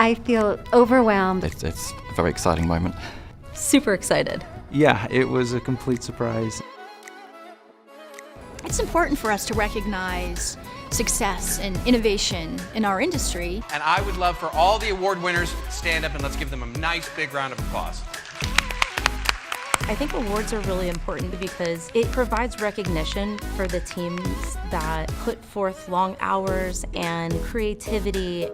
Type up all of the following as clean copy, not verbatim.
I feel overwhelmed. It's a very exciting moment. Super excited. Yeah, it was a complete surprise. It's important for us to recognize success and innovation in our industry. And I would love for all the award winners to stand up and let's give them a nice big round of applause. I think awards are really important because it provides recognition for the teams that put forth long hours and creativity.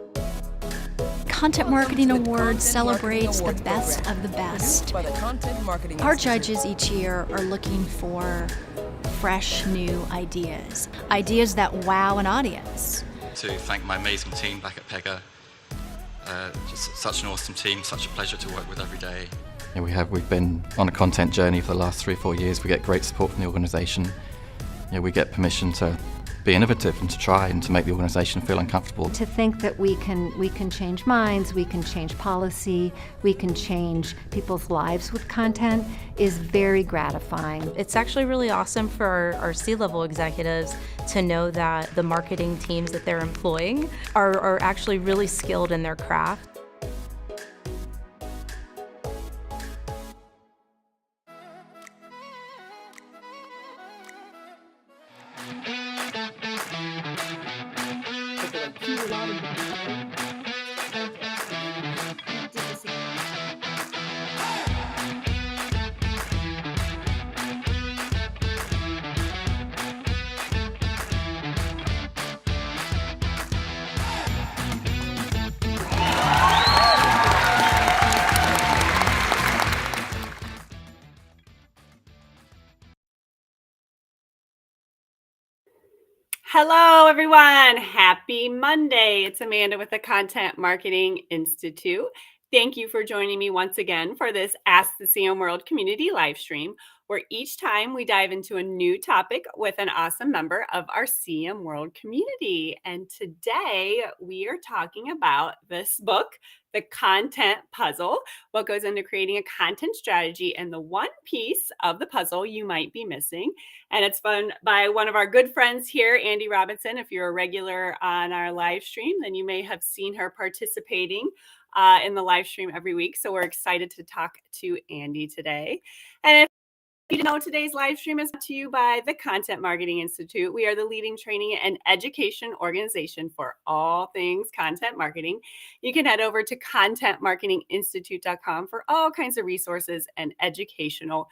Content Marketing Awards celebrates the best of the best. Our judges each year are looking for fresh new ideas that wow an audience. To thank my amazing team back at Pega. Just such an awesome team, such a pleasure to work with every day. Yeah, we've been on a content journey for the last 3 or 4 years. We get great support from the organisation. Yeah, we get permission to be innovative and to try and to make the organisation feel uncomfortable. To think that we can change minds, we can change policy, we can change people's lives with content is very gratifying. It's actually really awesome for our C-level executives to know that the marketing teams that they're employing are actually really skilled in their craft. Hello, everyone. Happy Monday. It's Amanda with the Content Marketing Institute. Thank you for joining me once again for this Ask the CM World Community Livestream, where each time we dive into a new topic with an awesome member of our CM World community. And today we are talking about this book, The Content Puzzle, what goes into creating a content strategy and the one piece of the puzzle you might be missing. And it's fun by one of our good friends here, Andi Robinson. If you're a regular on our live stream, then you may have seen her participating in the live stream every week. So we're excited to talk to Andi today. And if you didn't know, today's live stream is brought to you by the Content Marketing Institute. We are the leading training and education organization for all things content marketing. You can head over to contentmarketinginstitute.com for all kinds of resources and educational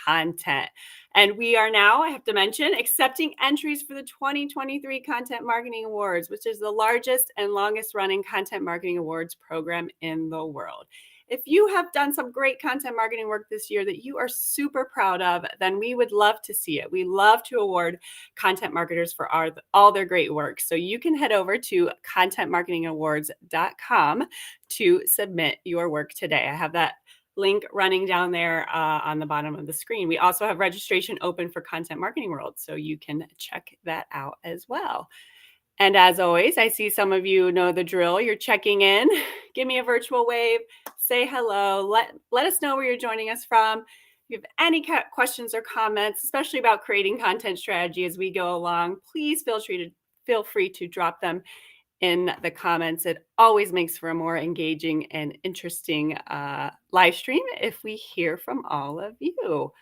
content. And we are now, I have to mention, accepting entries for the 2023 Content Marketing Awards, which is the largest and longest running content marketing awards program in the world. If you have done some great content marketing work this year that you are super proud of, then we would love to see it. We love to award content marketers for all their great work. So you can head over to contentmarketingawards.com to submit your work today. I have that link running down there on the bottom of the screen. We also have registration open for Content Marketing World, so you can check that out as well. And as always, I see some of you know the drill. You're checking in. Give me a virtual wave. Say hello. Let us know where you're joining us from. If you have any questions or comments, especially about creating content strategy as we go along, please feel free to drop them in the comments. It always makes for a more engaging and interesting live stream if we hear from all of you.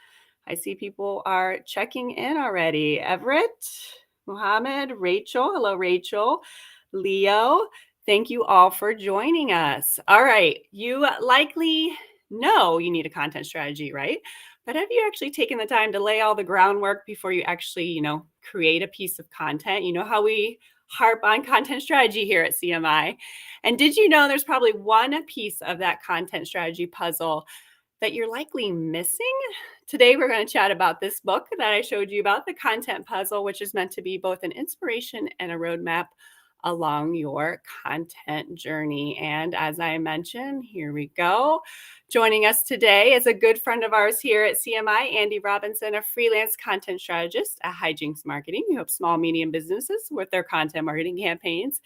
I see people are checking in already. Everett, Mohammed, Rachel. Hello, Rachel. Leo, thank you all for joining us. All right. You likely know you need a content strategy, right? But have you actually taken the time to lay all the groundwork before you actually, create a piece of content? You know how we harp on content strategy here at CMI. And did you know there's probably one piece of that content strategy puzzle that you're likely missing? Today, we're going to chat about this book that I showed you about, The Content Puzzle, which is meant to be both an inspiration and a roadmap along your content journey. And as I mentioned, here we go. Joining us today is a good friend of ours here at CMI, Andi Robinson, a freelance content strategist at Hijinks Marketing, who helps small, medium businesses with their content marketing campaigns.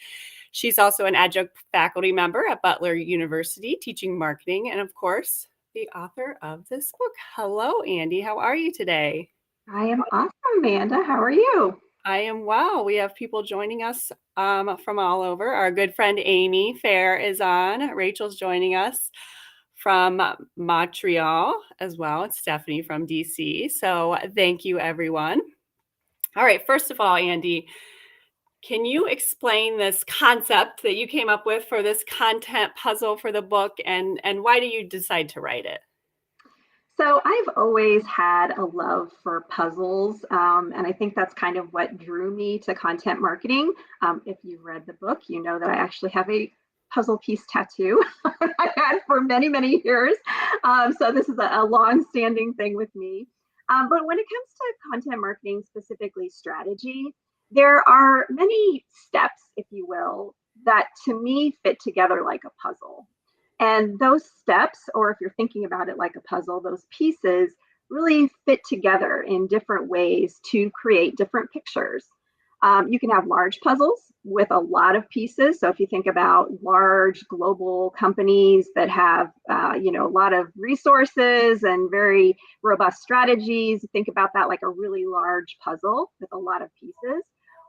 She's also an adjunct faculty member at Butler University, teaching marketing, and of course, the author of this book. Hello, Andi. How are you today? I am awesome, Amanda. How are you? I am well. We have people joining us from all over. Our good friend Amy Fair is on. Rachel's joining us from Montreal as well. It's Stephanie from DC. So thank you, everyone. All right. First of all, Andi, can you explain this concept that you came up with for this content puzzle for the book, and why do you decide to write it? So I've always had a love for puzzles, and I think that's kind of what drew me to content marketing. If you've read the book, you know that I actually have a puzzle piece tattoo I had for many, many years. So this is a long-standing thing with me. But when it comes to content marketing, specifically strategy, there are many steps, if you will, that to me fit together like a puzzle. And those steps, or if you're thinking about it like a puzzle, those pieces really fit together in different ways to create different pictures. You can have large puzzles with a lot of pieces. So if you think about large global companies that have, a lot of resources and very robust strategies, think about that like a really large puzzle with a lot of pieces.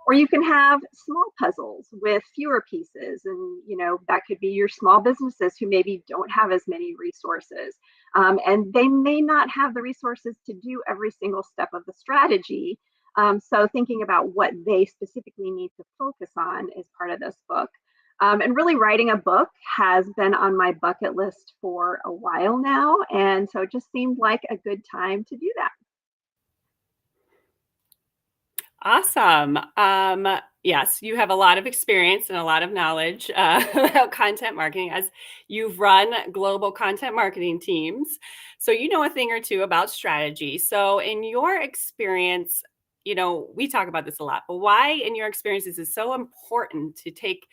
Or you can have small puzzles with fewer pieces. And, that could be your small businesses who maybe don't have as many resources. And they may not have the resources to do every single step of the strategy. So thinking about what they specifically need to focus on is part of this book. And really writing a book has been on my bucket list for a while now. And so it just seemed like a good time to do that. Awesome. Yes, you have a lot of experience and a lot of knowledge about content marketing, as you've run global content marketing teams. So you know a thing or two about strategy. So in your experience, we talk about this a lot, but why in your experience is it so important to take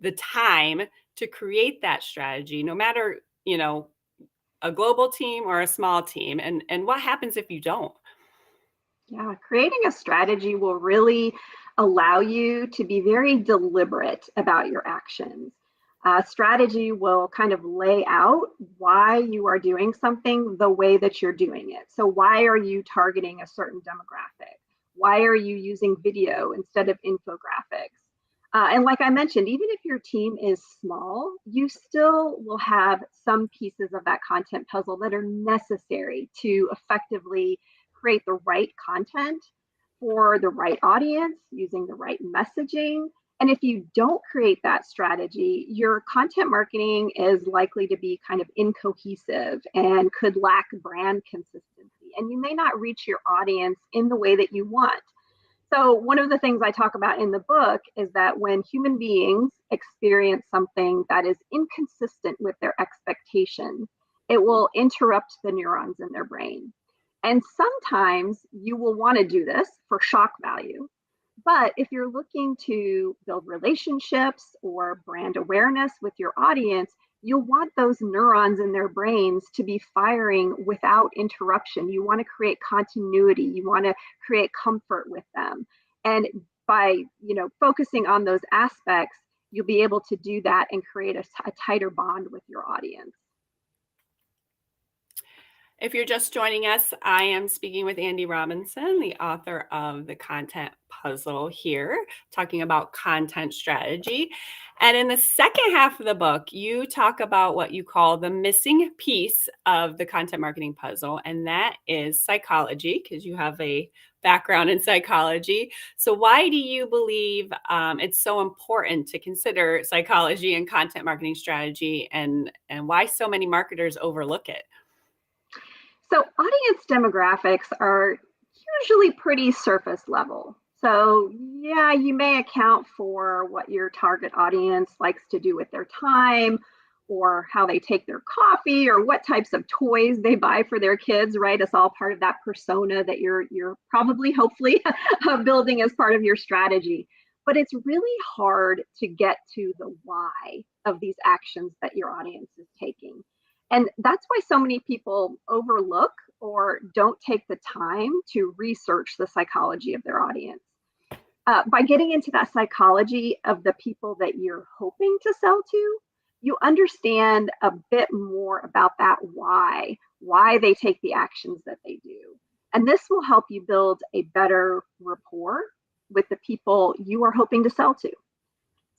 the time to create that strategy, no matter, a global team or a small team? And what happens if you don't? Yeah, creating a strategy will really allow you to be very deliberate about your actions. Strategy will kind of lay out why you are doing something the way that you're doing it. So, why are you targeting a certain demographic? Why are you using video instead of infographics? And like I mentioned, even if your team is small, you still will have some pieces of that content puzzle that are necessary to effectively create the right content for the right audience using the right messaging. And if you don't create that strategy, your content marketing is likely to be kind of incohesive and could lack brand consistency. And you may not reach your audience in the way that you want. So one of the things I talk about in the book is that when human beings experience something that is inconsistent with their expectations, it will interrupt the neurons in their brain. And sometimes you will want to do this for shock value. But if you're looking to build relationships or brand awareness with your audience, you'll want those neurons in their brains to be firing without interruption. You want to create continuity. You want to create comfort with them. And by, focusing on those aspects, you'll be able to do that and create a tighter bond with your audience. If you're just joining us, I am speaking with Andi Robinson, the author of The Content Puzzle here, talking about content strategy. And in the second half of the book, you talk about what you call the missing piece of the content marketing puzzle, and that is psychology, because you have a background in psychology. So why do you believe it's so important to consider psychology and content marketing strategy, and why so many marketers overlook it? So audience demographics are usually pretty surface level. So yeah, you may account for what your target audience likes to do with their time, or how they take their coffee, or what types of toys they buy for their kids, right? It's all part of that persona that you're probably, hopefully, building as part of your strategy. But it's really hard to get to the why of these actions that your audience is taking. And that's why so many people overlook or don't take the time to research the psychology of their audience. By getting into that psychology of the people that you're hoping to sell to, you understand a bit more about that why they take the actions that they do. And this will help you build a better rapport with the people you are hoping to sell to.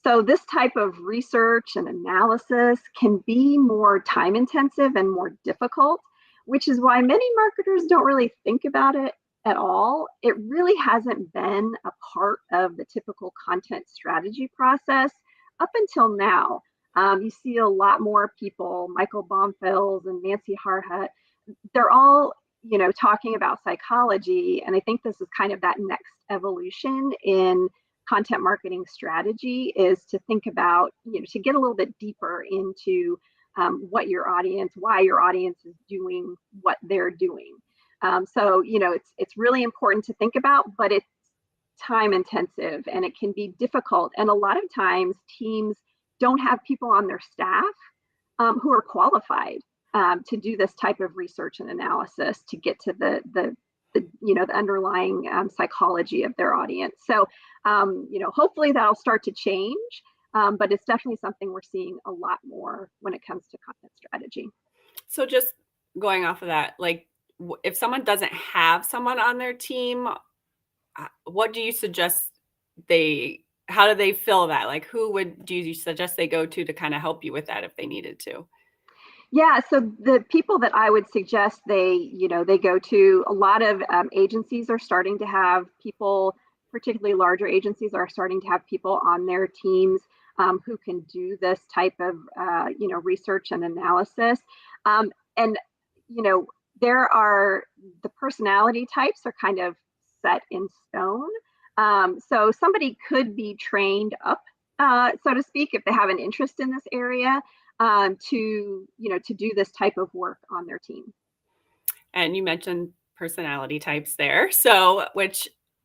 So this type of research and analysis can be more time intensive and more difficult, which is why many marketers don't really think about it at all. It really hasn't been a part of the typical content strategy process up until now. You see a lot more people, Michael Baumfels and Nancy Harhut, they're all, talking about psychology. And I think this is kind of that next evolution in content marketing strategy, is to think about, to get a little bit deeper into why your audience is doing what they're doing. So, it's really important to think about, but it's time intensive and it can be difficult. And a lot of times teams don't have people on their staff who are qualified to do this type of research and analysis to get to the underlying psychology of their audience. So, hopefully that'll start to change, but it's definitely something we're seeing a lot more when it comes to content strategy. So just going off of that, like if someone doesn't have someone on their team, what do you suggest how do they fill that? Like do you suggest they go to kind of help you with that if they needed to? Yeah, so the people that I would suggest they go to, a lot of agencies are starting to have people, particularly larger agencies are starting to have people on their teams who can do this type of, research and analysis. And the personality types are kind of set in stone. So somebody could be trained up, so to speak, if they have an interest in this area, to do this type of work on their team. And you mentioned personality types there. So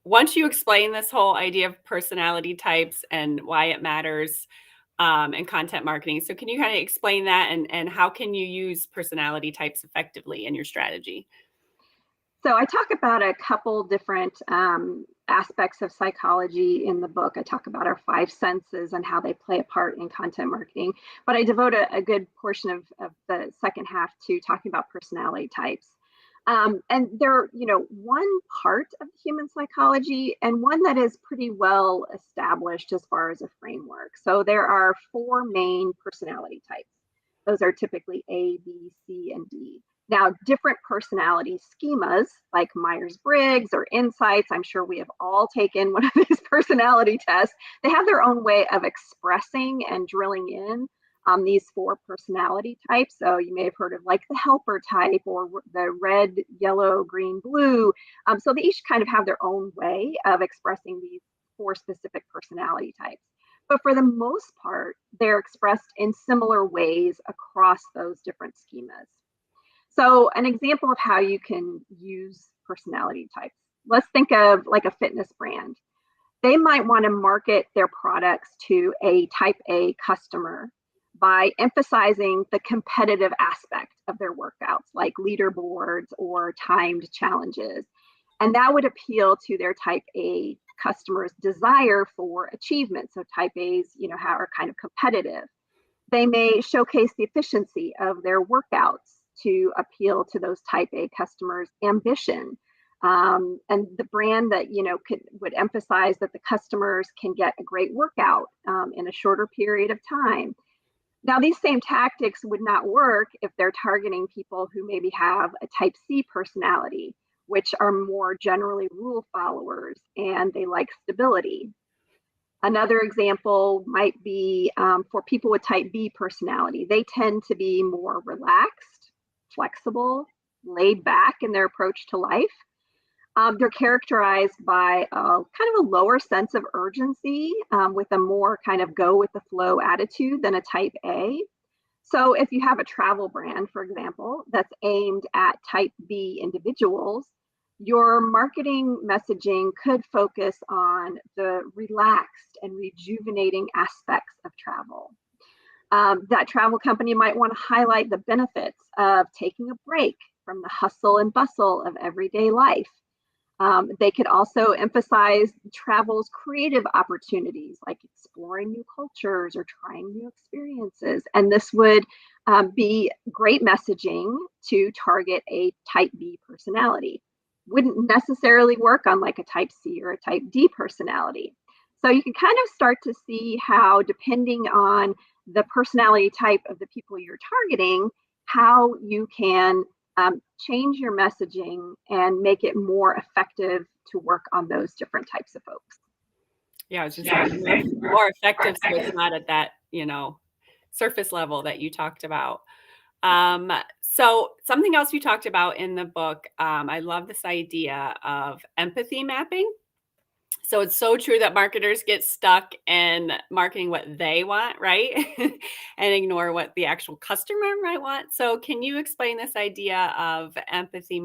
once you explain this whole idea of personality types and why it matters in content marketing, so can you kind of explain that and how can you use personality types effectively in your strategy? So I talk about a couple different aspects of psychology in the book. I talk about our 5 senses and how they play a part in content marketing, but I devote a good portion of the second half to talking about personality types. And they're, one part of human psychology and one that is pretty well established as far as a framework. So there are 4 main personality types. Those are typically A, B, C, and D. Now, different personality schemas like Myers-Briggs or Insights, I'm sure we have all taken one of these personality tests. They have their own way of expressing and drilling in these 4 personality types. So you may have heard of like the helper type or the red, yellow, green, blue. So they each kind of have their own way of expressing these 4 specific personality types. But for the most part, they're expressed in similar ways across those different schemas. So an example of how you can use personality types. Let's think of like a fitness brand. They might want to market their products to a type A customer by emphasizing the competitive aspect of their workouts, like leaderboards or timed challenges. And that would appeal to their type A customers' desire for achievement. So type A's, are kind of competitive. They may showcase the efficiency of their workouts to appeal to those type A customers' ambition. And the brand that, would emphasize that the customers can get a great workout in a shorter period of time. Now, these same tactics would not work if they're targeting people who maybe have a type C personality, which are more generally rule followers and they like stability. Another example might be for people with type B personality. They tend to be more relaxed, flexible, laid back in their approach to life. They're characterized by kind of a lower sense of urgency with a more kind of go with the flow attitude than a type A. So if you have a travel brand, for example, that's aimed at type B individuals, your marketing messaging could focus on the relaxed and rejuvenating aspects of travel. That travel company might want to highlight the benefits of taking a break from the hustle and bustle of everyday life. They could also emphasize travel's creative opportunities, like exploring new cultures or trying new experiences. And this would be great messaging to target a type B personality. wouldn't necessarily work on like a type C or a type D personality. So you can kind of start to see how, depending on the personality type of the people you're targeting, how you can change your messaging and make it more effective to work on those different types of folks. Yeah, I was just saying more effective, so it's not at that, surface level that you talked about. So something else you talked about in the book, I love this idea of empathy mapping. So it's so true that marketers get stuck in marketing what they want, right? And ignore what the actual customer might want. So can you explain this idea of empathy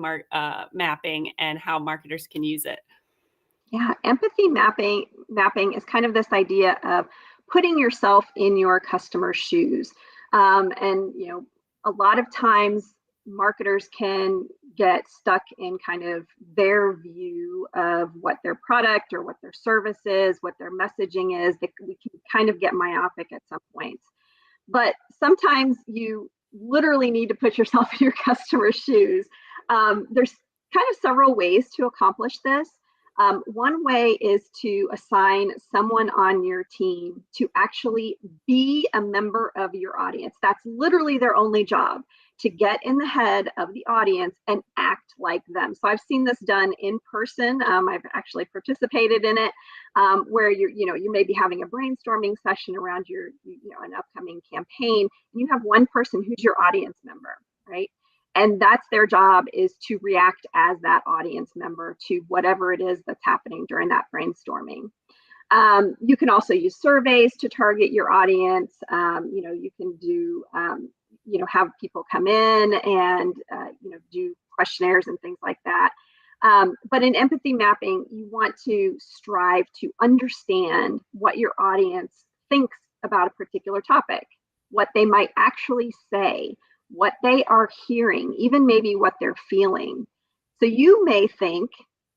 mapping and how marketers can use it? Yeah, empathy mapping is kind of this idea of putting yourself in your customer's shoes. And a lot of times marketers can get stuck in kind of their view of what their product or what their service is, what their messaging is. We can kind of get myopic at some points. But sometimes you literally need to put yourself in your customer's shoes. There's kind of several ways to accomplish this. One way is to assign someone on your team to actually be a member of your audience. That's literally their only job, to get in the head of the audience and act like them. So I've seen this done in person. I've actually participated in it, where you may be having a brainstorming session around your an upcoming campaign, and you have one person who's your audience member, right? And that's their job, is to react as that audience member to whatever it is that's happening during that brainstorming. You can also use surveys to target your audience. You can do, have people come in and, do questionnaires and things like that. But in empathy mapping, you want to strive to understand what your audience thinks about a particular topic, what they might actually say, what they are hearing, even maybe what they're feeling. So you may think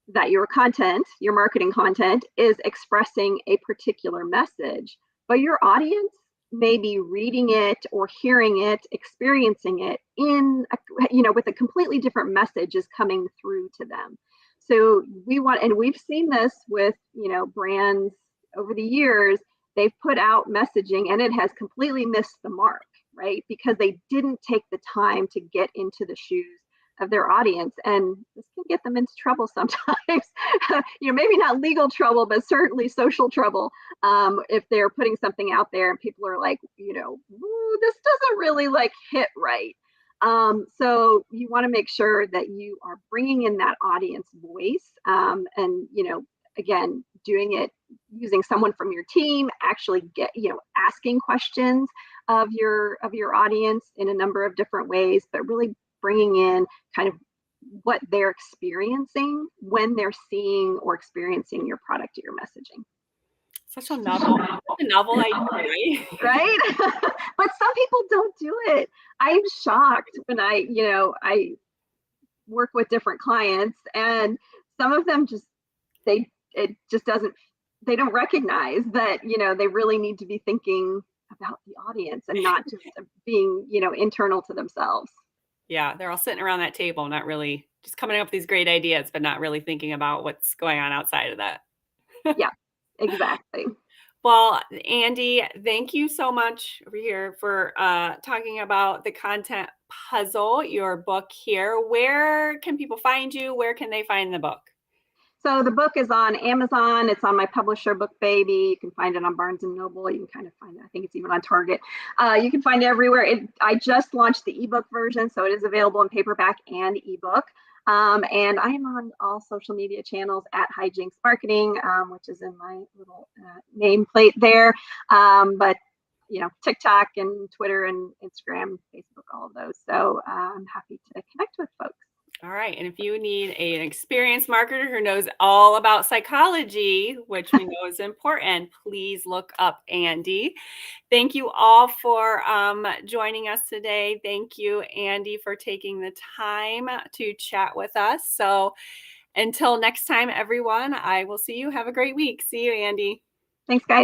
that your content, your marketing content, is expressing a particular message, but your audience may be reading it or hearing it, experiencing it with a completely different message is coming through to them. So we've seen this with, brands over the years. They've put out messaging and it has completely missed the mark, right? Because they didn't take the time to get into the shoes of their audience, and this can get them into trouble sometimes. Maybe not legal trouble, but certainly social trouble, if they're putting something out there and people are like, ooh, this doesn't really hit right. So you want to make sure that you are bringing in that audience voice, and again, doing it using someone from your team, actually asking questions of your audience in a number of different ways, but really bringing in kind of what they're experiencing when they're seeing or experiencing your product or your messaging. Such a novel idea, right? Right? But some people don't do it. I'm shocked when I work with different clients, and some of them they don't recognize that, they really need to be thinking about the audience and not just being, internal to themselves. Yeah, they're all sitting around that table, not really just coming up with these great ideas, but not really thinking about what's going on outside of that. Yeah, exactly. Well, Andi, thank you so much over here for talking about the content puzzle, your book here. Where can people find you? Where can they find the book? So the book is on Amazon. It's on my publisher, Book Baby. You can find it on Barnes & Noble. You can kind of find it. I think it's even on Target. You can find it everywhere. I just launched the ebook version, so it is available in paperback and ebook. And I am on all social media channels at Hijinks Marketing, which is in my little nameplate there. But TikTok and Twitter and Instagram, Facebook, all of those. So I'm happy to connect with folks. All right. And if you need an experienced marketer who knows all about psychology, which we know is important, please look up Andi. Thank you all for joining us today. Thank you, Andi, for taking the time to chat with us. So until next time, everyone, I will see you. Have a great week. See you, Andi. Thanks, guys.